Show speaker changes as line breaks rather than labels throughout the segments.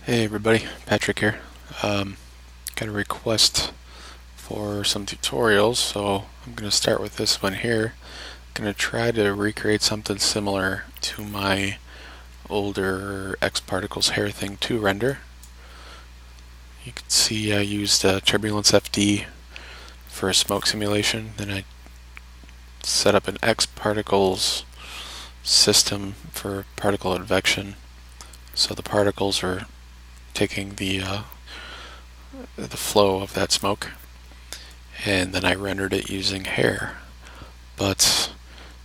Hey everybody, Patrick here. Got a request for some tutorials, so I'm going to start with this one here. Going to try to recreate something similar to my older X Particles hair thing 2 render. You can see I used TurbulenceFD for a smoke simulation, then I set up an X Particles system for particle advection. So the particles are taking the flow of that smoke, and then I rendered it using hair. But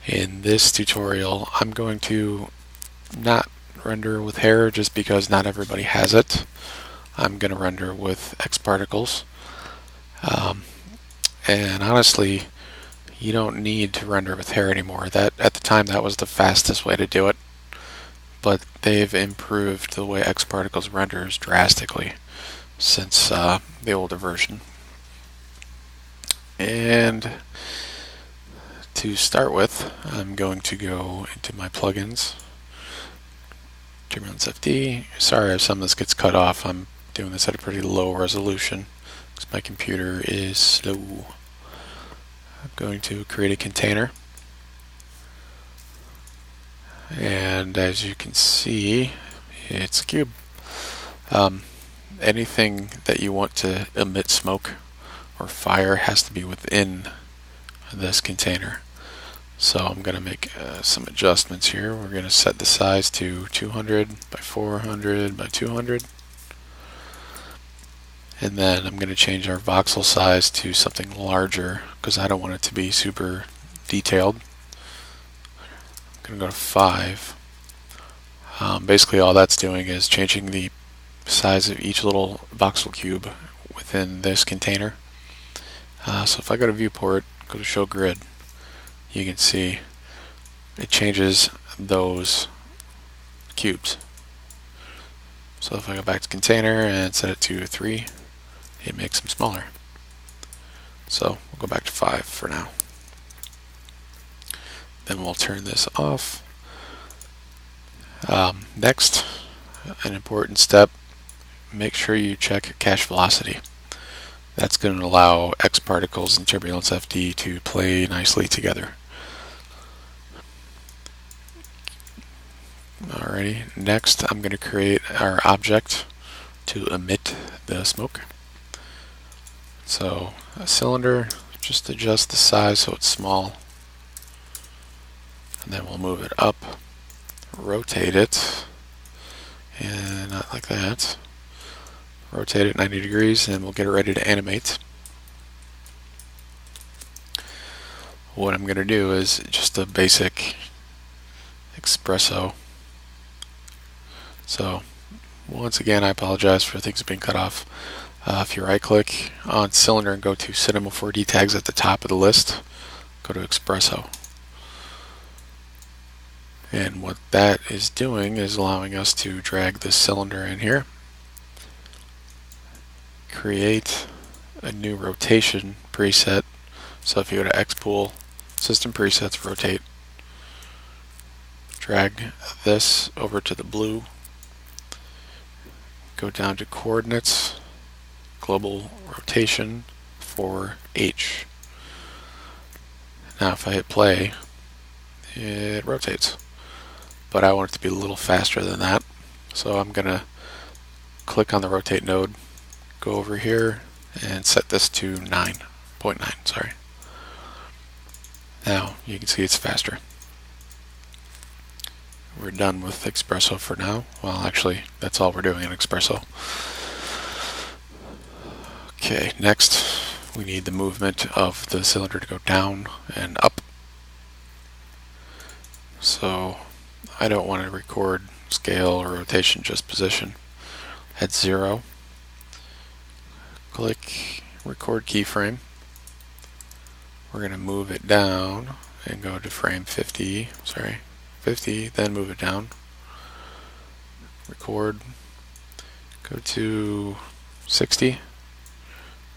in this tutorial, I'm going to not render with hair just because not everybody has it. I'm going to render with X particles. And honestly, you don't need to render with hair anymore. That at the time that was the fastest way to do it. But they've improved the way X particles renders drastically since the older version. And to start with, I'm going to go into my plugins, TurbulenceFD. Sorry if some of this gets cut off. I'm doing this at a pretty low resolution because my computer is slow. I'm going to create a container. And as you can see, it's a cube. Anything that you want to emit smoke or fire has to be within this container. So I'm going to make some adjustments here. We're going to set the size to 200 by 400 by 200. And then I'm going to change our voxel size to something larger because I don't want it to be super detailed. I'm going to go to 5. Basically all that's doing is changing the size of each little voxel cube within this container. So if I go to viewport, go to show grid, you can see it changes those cubes. So if I go back to container and set it to 3, it makes them smaller. So we'll go back to 5 for now. Then we'll turn this off. Next, an important step, make sure you check cache velocity. That's going to allow X particles and TurbulenceFD to play nicely together. Alrighty, next I'm going to create our object to emit the smoke. So a cylinder, just adjust the size so it's small, and then we'll move it up, rotate it, and not like that. Rotate it 90 degrees and we'll get it ready to animate. What I'm going to do is just a basic espresso. So once again, I apologize for things being cut off. If you right click on cylinder and go to Cinema 4D tags at the top of the list, go to espresso. And what that is doing is allowing us to drag this cylinder in here, create a new rotation preset. So if you go to Xpool, System Presets, Rotate, drag this over to the blue, go down to Coordinates, Global Rotation for H. Now if I hit play, it rotates. But I want it to be a little faster than that. So I'm going to click on the Rotate node, go over here, and set this to 9.9, sorry. Now you can see it's faster. We're done with Espresso for now. Well, actually, that's all we're doing in Espresso. Okay, next we need the movement of the cylinder to go down and up. So I don't want to record scale or rotation, just position. At 0, click record keyframe. We're going to move it down and go to frame 50, then move it down. Record, go to 60,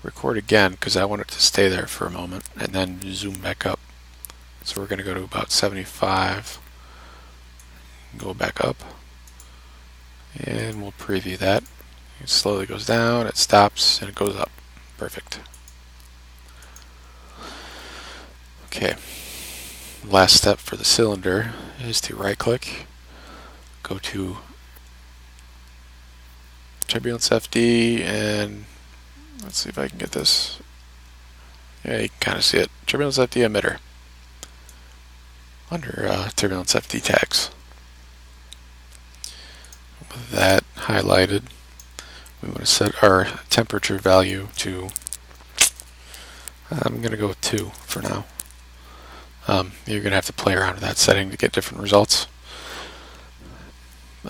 record again because I want it to stay there for a moment, and then zoom back up. So we're going to go to about 75, go back up, And we'll preview that. It slowly goes down, it stops, and it goes up. Perfect. Okay. Last step for the cylinder is to right click, go to TurbulenceFD, and let's see if I can get this. Yeah, you can kind of see it. TurbulenceFD emitter under TurbulenceFD tags. With that highlighted, we want to set our temperature value to, I'm going to go with 2 for now. You're going to have to play around with that setting to get different results.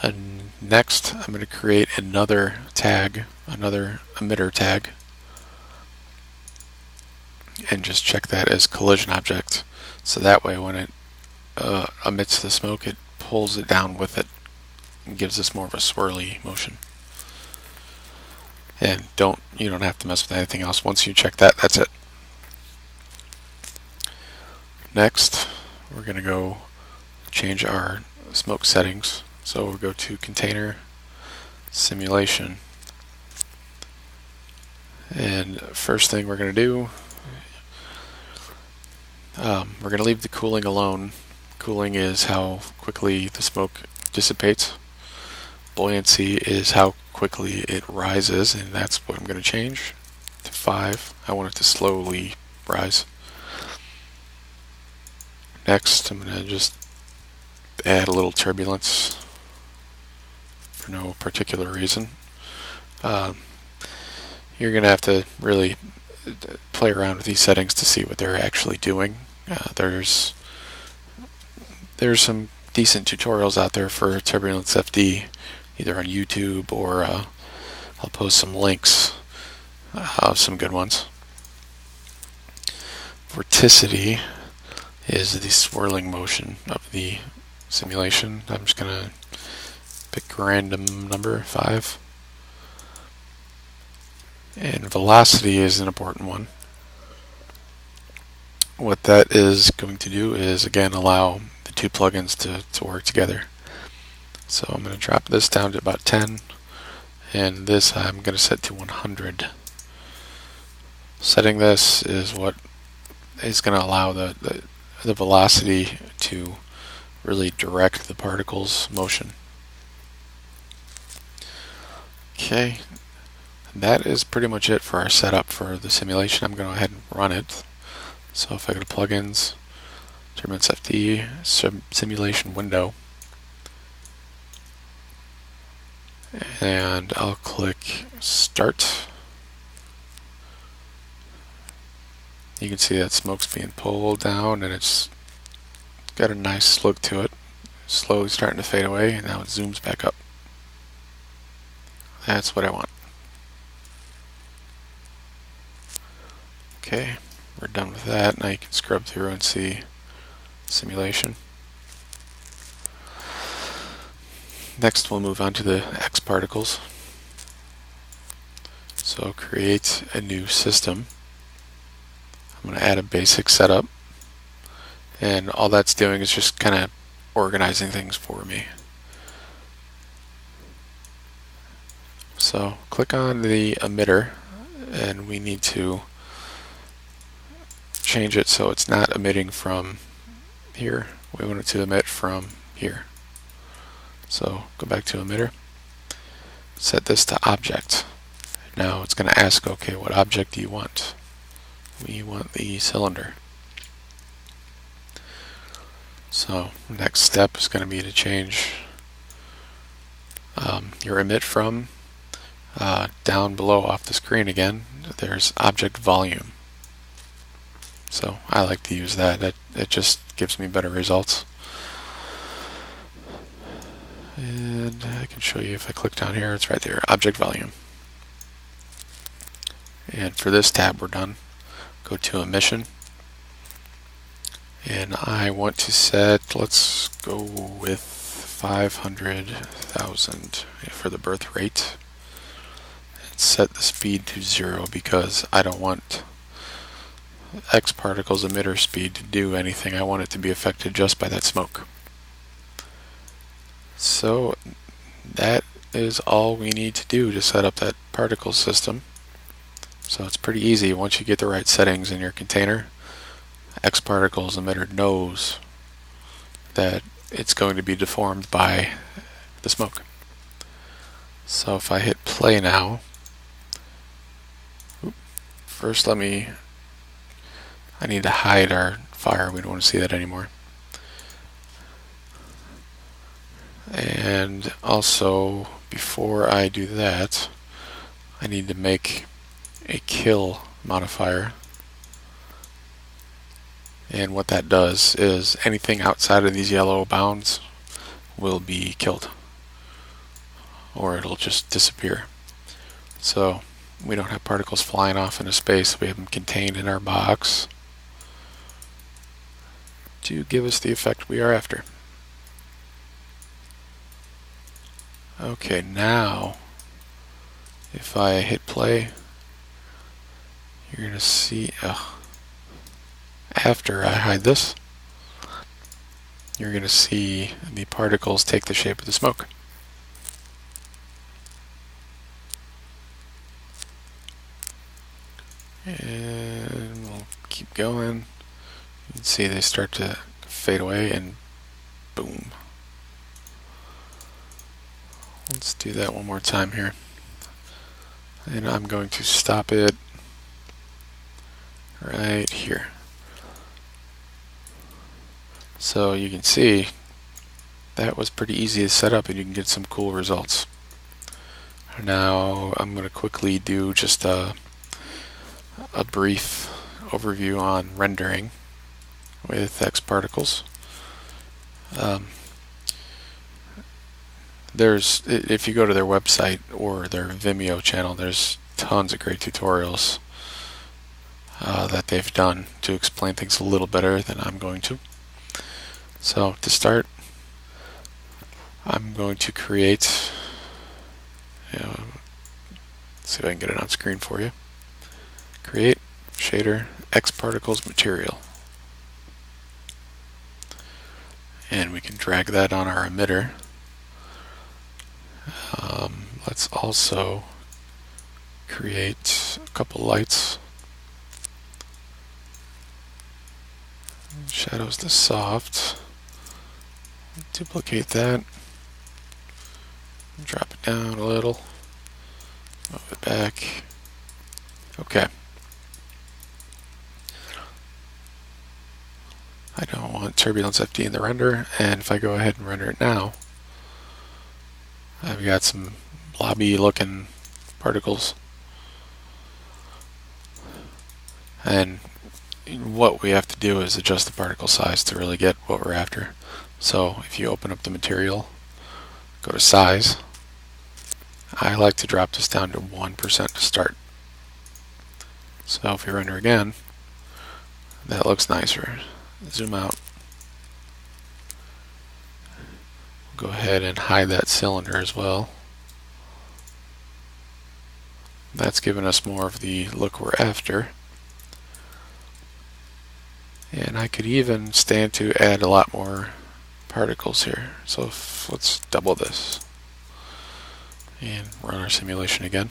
And next, I'm going to create another tag, another emitter tag, and just check that as collision object. So that way when it emits the smoke, it pulls it down with it and gives us more of a swirly motion. And you don't have to mess with anything else. Once you check that, that's it. Next, we're going to go change our smoke settings. So we'll go to Container, Simulation, and first thing we're going to do, we're going to leave the cooling alone. Cooling is how quickly the smoke dissipates. Buoyancy is how quickly it rises, and that's what I'm going to change to 5. I want it to slowly rise. Next, I'm going to just add a little turbulence for no particular reason. You're going to have to really play around with these settings to see what they're actually doing. There's some decent tutorials out there for TurbulenceFD, either on YouTube or I'll post some links of some good ones. Vorticity is the swirling motion of the simulation. I'm just going to pick a random number, 5. And velocity is an important one. What that is going to do is, again, allow the two plugins to work together. So I'm going to drop this down to about 10, and this I'm going to set to 100. Setting this is what is going to allow the velocity to really direct the particle's motion. Okay, that is pretty much it for our setup for the simulation. I'm going to go ahead and run it. So if I go to Plugins, TurbulenceFD, Simulation Window, and I'll click Start. You can see that smoke's being pulled down, and it's got a nice look to it. Slowly starting to fade away, and now it zooms back up. That's what I want. Okay, we're done with that. Now you can scrub through and see simulation. Next, we'll move on to the X particles. So create a new system. I'm going to add a basic setup, and all that's doing is just kind of organizing things for me. So click on the emitter, and we need to change it so it's not emitting from here. We want it to emit from here. So go back to emitter, set this to object. Now it's going to ask, okay, what object do you want? We want the cylinder. So next step is going to be to change your emit from. Down below off the screen again, there's object volume. So I like to use that. It just gives me better results. And I can show you if I click down here, it's right there, object volume. And for this tab, we're done. Go to emission. And I want to set, let's go with 500,000 for the birth rate. And set the speed to 0 because I don't want X particles emitter speed to do anything. I want it to be affected just by that smoke. So that is all we need to do to set up that particle system. So it's pretty easy. Once you get the right settings in your container, X-Particles emitter knows that it's going to be deformed by the smoke. So if I hit play now, first I need to hide our fire. We don't want to see that anymore. And also, before I do that, I need to make a kill modifier. And what that does is anything outside of these yellow bounds will be killed, or it'll just disappear. So we don't have particles flying off into space. We have them contained in our box to give us the effect we are after. Okay, now if I hit play, you're going to see, after I hide this, you're going to see the particles take the shape of the smoke. And we'll keep going. You can see they start to fade away, and boom. Let's do that one more time here. And I'm going to stop it right here. So you can see that was pretty easy to set up, and you can get some cool results. Now I'm going to quickly do just a brief overview on rendering with X-Particles. If you go to their website or their Vimeo channel, there's tons of great tutorials that they've done to explain things a little better than I'm going to. So to start, I'm going to create, let's see if I can get it on screen for you. Create shader X-Particles material. And we can drag that on our emitter. Let's also create a couple lights. Shadows to soft. Duplicate that. Drop it down a little. Move it back. Okay. I don't want TurbulenceFD in the render, and if I go ahead and render it now, I've got some blobby looking particles. And what we have to do is adjust the particle size to really get what we're after. So if you open up the material, go to size, I like to drop this down to 1% to start. So if we render again, that looks nicer. Zoom out. Go ahead and hide that cylinder as well. That's given us more of the look we're after. And I could even stand to add a lot more particles here. So let's double this and run our simulation again.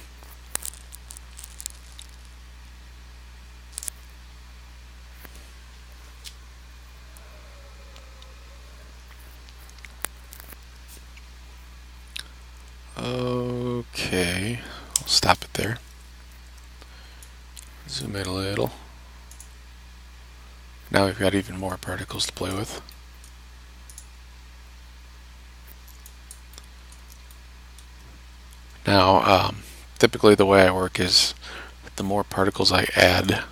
Okay, I'll stop it there. Zoom in a little. Now we've got even more particles to play with. Now, typically the way I work is the more particles I add,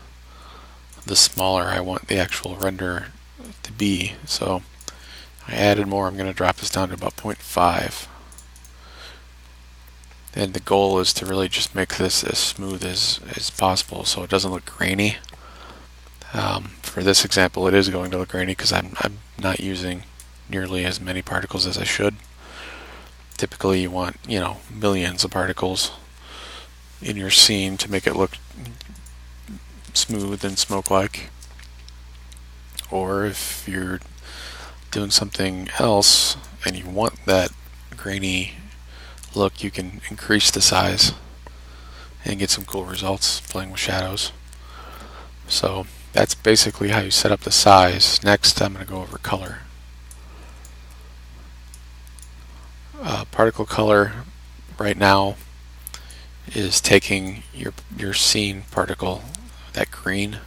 the smaller I want the actual render to be. So I added more. I'm going to drop this down to about 0.5. And the goal is to really just make this as smooth as possible so it doesn't look grainy. For this example, it is going to look grainy because I'm not using nearly as many particles as I should. Typically you want, millions of particles in your scene to make it look smooth and smoke-like. Or if you're doing something else and you want that grainy look, you can increase the size and get some cool results playing with shadows. So that's basically how you set up the size. Next, I'm going to go over color. Particle color right now is taking your scene particle, that green,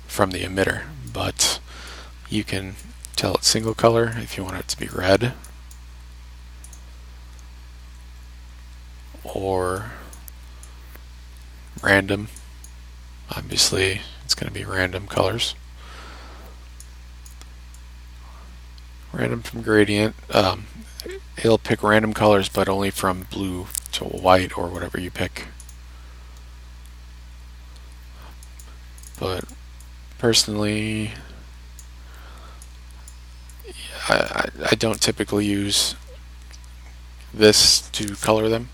from the emitter, but you can tell it single color if you want it to be red, or random. Obviously it's going to be random colors. Random from gradient, it'll pick random colors but only from blue to white or whatever you pick. But personally, I don't typically use this to color them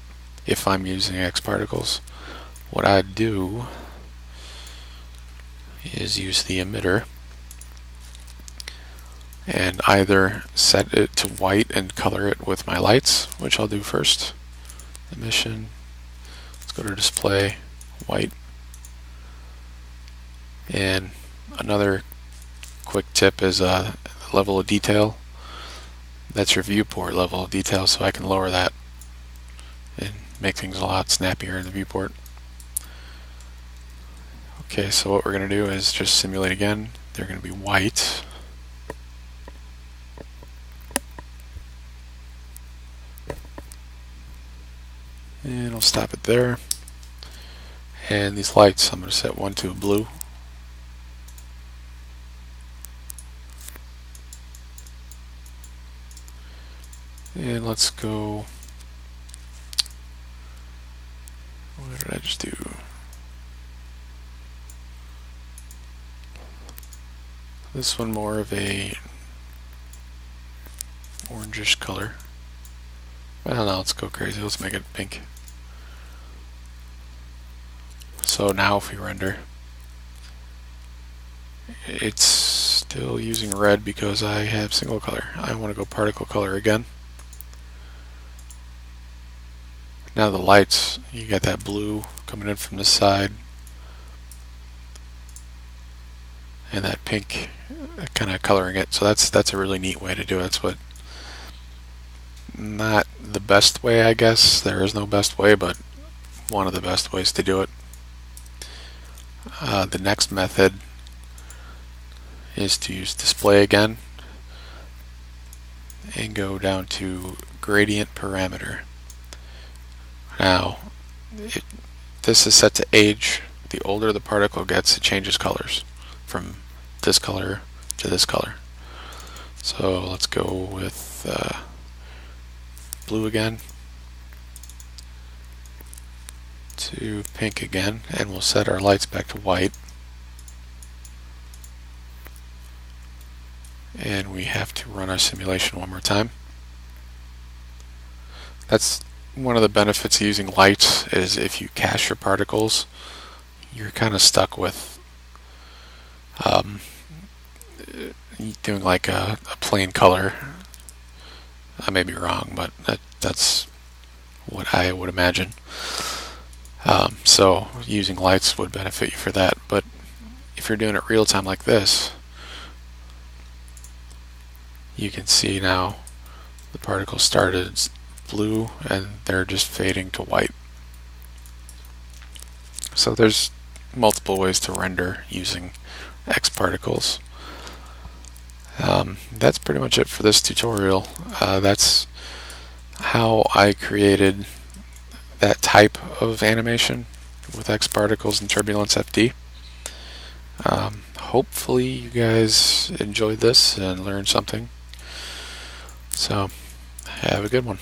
if I'm using X particles. What I do is use the emitter and either set it to white and color it with my lights, which I'll do first. Emission, let's go to display, white. And another quick tip is level of detail. That's your viewport level of detail, so I can lower that and make things a lot snappier in the viewport. Okay, so what we're going to do is just simulate again. They're going to be white. And I'll stop it there. And these lights, I'm going to set one to a blue. And let's go, what did I just do? This one more of a orangish color. I don't know, let's go crazy, let's make it pink. So now if we render, it's still using red because I have single color. I want to go particle color again. Now the lights, you got that blue coming in from the side and that pink kind of coloring it. So that's a really neat way to do it. It's what, not the best way, I guess. There is no best way, but one of the best ways to do it. The next method is to use display again and go down to gradient parameter. Now, this is set to age. The older the particle gets, it changes colors from this color to this color. So let's go with blue again to pink again, and we'll set our lights back to white. And we have to run our simulation one more time. That's one of the benefits of using lights, is if you cache your particles, you're kind of stuck with doing like a plain color. I may be wrong, but that's what I would imagine. So using lights would benefit you for that. But if you're doing it real time like this, you can see now the particles started blue and they're just fading to white. So there's multiple ways to render using X particles. That's pretty much it for this tutorial. That's how I created that type of animation with X particles in TurbulenceFD. Hopefully you guys enjoyed this and learned something. So have a good one.